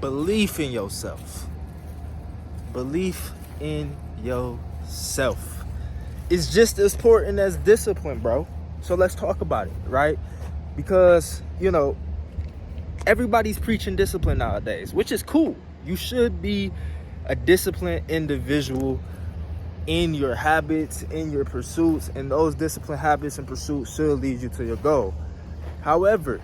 belief in yourself. Belief in yourself is just as important as discipline, bro. So let's talk about it, right? Because, everybody's preaching discipline nowadays, which is cool. You should be a disciplined individual in your habits, in your pursuits, and those disciplined habits and pursuits should lead you to your goal. However,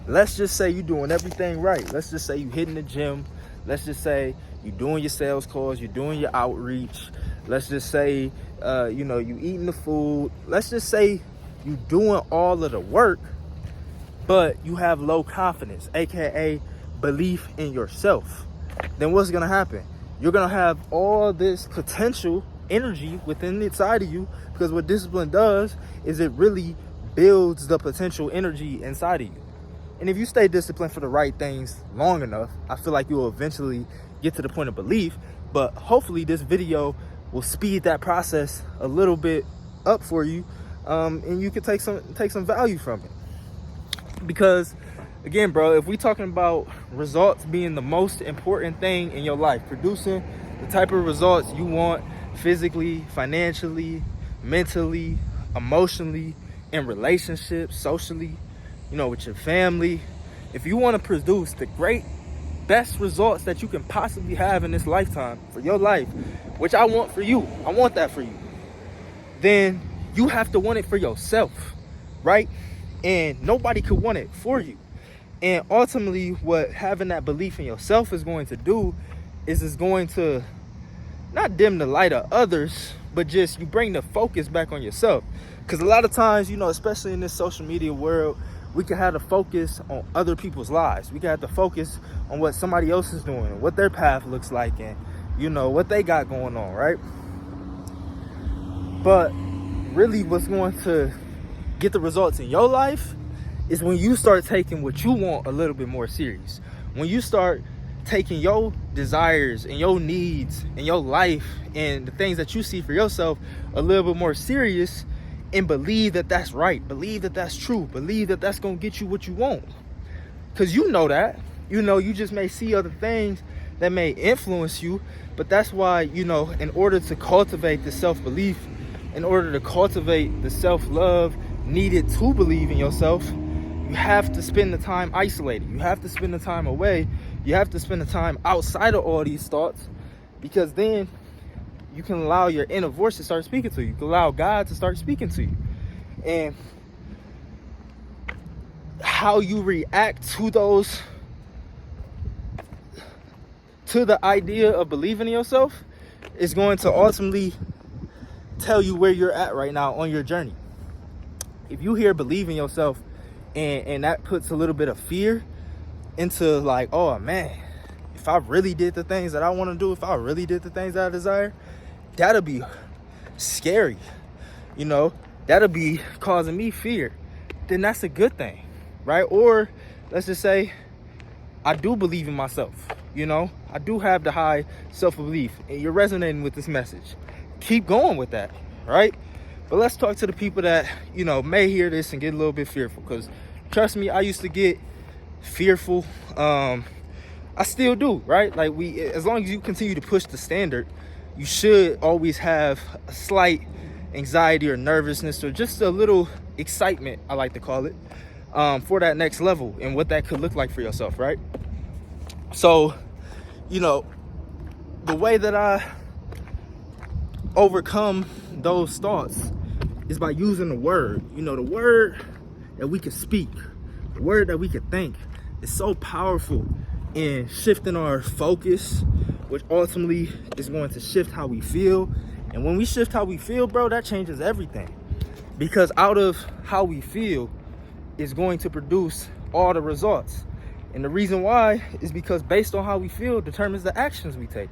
let's just say you're doing everything right. Let's just say you're hitting the gym. Let's just say you're doing your sales calls, you're doing your outreach. Let's just say, you eating the food. Let's just say you're doing all of the work, but you have low confidence, aka belief in yourself. Then what's gonna happen? You're gonna have all this potential energy within inside of you, because what discipline does is it really builds the potential energy inside of you. And if you stay disciplined for the right things long enough, I feel like you'll eventually get to the point of belief. But hopefully this video will speed that process a little bit up for you, and you can take some value from it. Because again, bro, if we talking about results being the most important thing in your life, producing the type of results you want physically, financially, mentally, emotionally, in relationships, socially, with your family, if you want to produce the best results that you can possibly have in this lifetime for your life, which I want for you, I want that for you, then you have to want it for yourself, right? And nobody could want it for you. And ultimately, what having that belief in yourself is going to do is it's going to not dim the light of others, but just you bring the focus back on yourself. Because a lot of times, especially in this social media world, we can have to focus on other people's lives. We can have to focus on what somebody else is doing, what their path looks like, and what they got going on, right? But really what's going to get the results in your life is when you start taking what you want a little bit more serious. When you start taking your desires and your needs and your life and the things that you see for yourself a little bit more serious, and believe that that's right, believe that that's true, believe that that's gonna get you what you want. Because that, you just may see other things that may influence you, but that's why, in order to cultivate the self-belief, in order to cultivate the self-love needed to believe in yourself, you have to spend the time isolated. You have to spend the time away. You have to spend the time outside of all these thoughts, because then you can allow your inner voice to start speaking to you. You can allow God to start speaking to you. And how you react to the idea of believing in yourself is going to ultimately tell you where you're at right now on your journey. If you hear believe in yourself and that puts a little bit of fear into like, oh man, if I really did the things that I want to do, if I really did the things that I desire, that'll be scary, that'll be causing me fear, then that's a good thing, right? Or let's just say I do believe in myself, I do have the high self-belief, and you're resonating with this message. Keep going with that, right? But let's talk to the people that, may hear this and get a little bit fearful, because trust me, I used to get fearful. I still do, right? Like as long as you continue to push the standard, you should always have a slight anxiety or nervousness, or just a little excitement, I like to call it, for that next level and what that could look like for yourself, right? So, the way that I overcome those thoughts is by using the word. The word that we can speak, the word that we can think is so powerful in shifting our focus, which ultimately is going to shift how we feel. And when we shift how we feel, bro, that changes everything. Because out of how we feel is going to produce all the results. And the reason why is because based on how we feel determines the actions we take.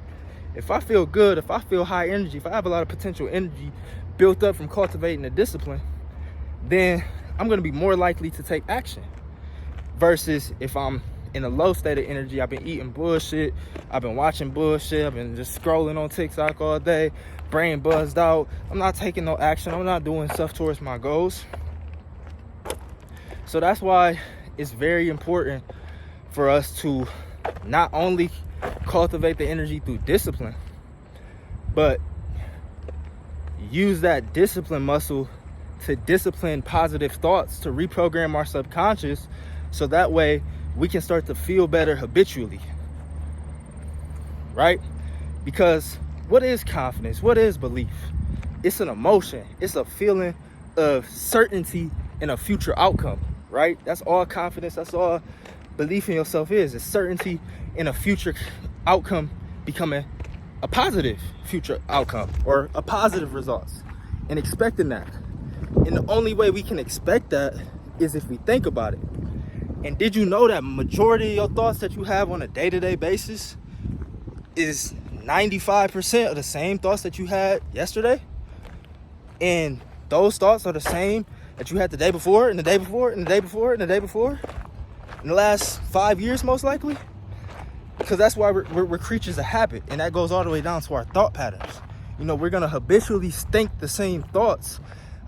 If I feel good, if I feel high energy, if I have a lot of potential energy built up from cultivating the discipline, then I'm going to be more likely to take action. Versus if I'm in a low state of energy, I've been eating bullshit, I've been watching bullshit, I've been just scrolling on TikTok all day, brain buzzed out, I'm not taking no action, I'm not doing stuff towards my goals. So that's why it's very important for us to not only cultivate the energy through discipline, but use that discipline muscle to discipline positive thoughts, to reprogram our subconscious, so that way we can start to feel better habitually, right? Because what is confidence? What is belief? It's an emotion. It's a feeling of certainty in a future outcome, right? That's all confidence, that's all belief in yourself is. It's certainty in a future outcome becoming a positive future outcome or a positive results, and expecting that. And the only way we can expect that is if we think about it. And did you know that majority of your thoughts that you have on a day-to-day basis is 95% of the same thoughts that you had yesterday? And those thoughts are the same that you had the day before, and the day before, and the day before, and the day before, in the last 5 years, most likely. Because that's why we're creatures of habit, and that goes all the way down to our thought patterns. You know, we're gonna habitually think the same thoughts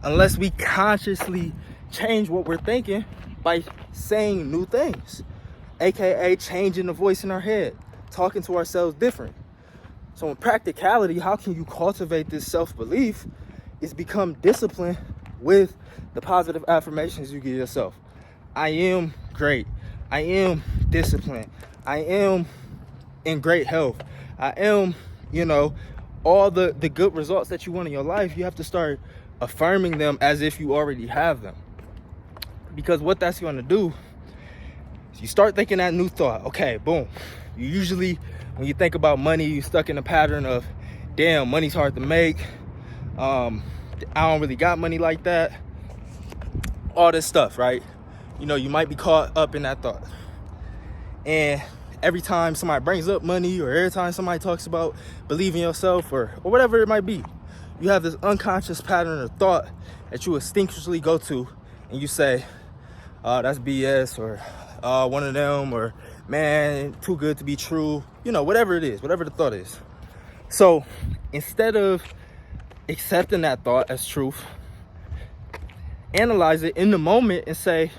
unless we consciously change what we're thinking by saying new things, aka changing the voice in our head, talking to ourselves different. So in practicality, how can you cultivate this self-belief? Is become disciplined with the positive affirmations you give yourself. I am great. I am disciplined. I am in great health. I am, all the good results that you want in your life. You have to start affirming them as if you already have them. Because what that's going to do is you start thinking that new thought. Okay, boom. You usually, when you think about money, you're stuck in a pattern of, damn, money's hard to make. I don't really got money like that. All this stuff, right? You might be caught up in that thought. And every time somebody brings up money, or every time somebody talks about believing in yourself, or whatever it might be, you have this unconscious pattern of thought that you instinctually go to, and you say, that's BS, or one of them, or man, too good to be true. Whatever it is, whatever the thought is. So instead of accepting that thought as truth, analyze it in the moment and say,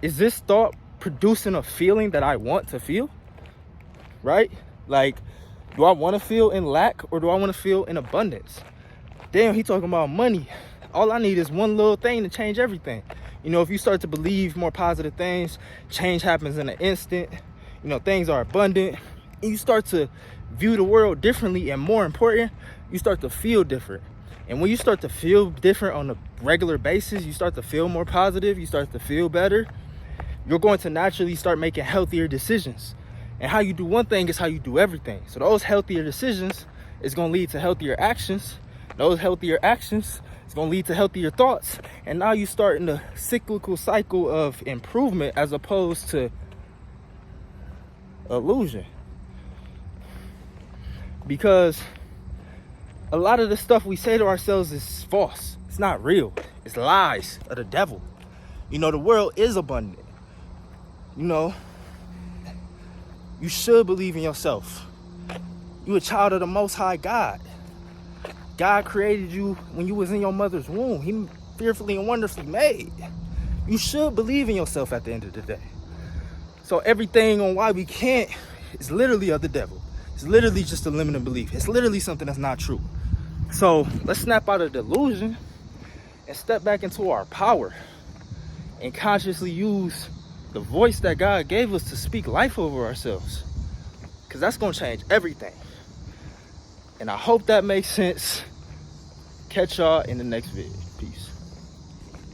is this thought producing a feeling that I want to feel? Right? Like, do I want to feel in lack, or do I want to feel in abundance? Damn, he talking about money. All I need is one little thing to change everything. If you start to believe more positive things, change happens in an instant. Things are abundant, and you start to view the world differently, and more important, you start to feel different. And when you start to feel different on a regular basis, you start to feel more positive, you start to feel better, you're going to naturally start making healthier decisions. And how you do one thing is how you do everything. So those healthier decisions is going to lead to healthier actions. Those healthier actions is going to lead to healthier thoughts. And now you start in the cyclical cycle of improvement as opposed to illusion. Because a lot of the stuff we say to ourselves is false. It's not real. It's lies of the devil. The world is abundant. You should believe in yourself. You a child of the Most High God. God created you when you was in your mother's womb. He fearfully and wonderfully made. You should believe in yourself at the end of the day. So everything on why we can't is literally of the devil. It's literally just a limited belief. It's literally something that's not true. So let's snap out of delusion and step back into our power and consciously use the voice that God gave us to speak life over ourselves. Because that's going to change everything. And I hope that makes sense. Catch y'all in the next video. Peace.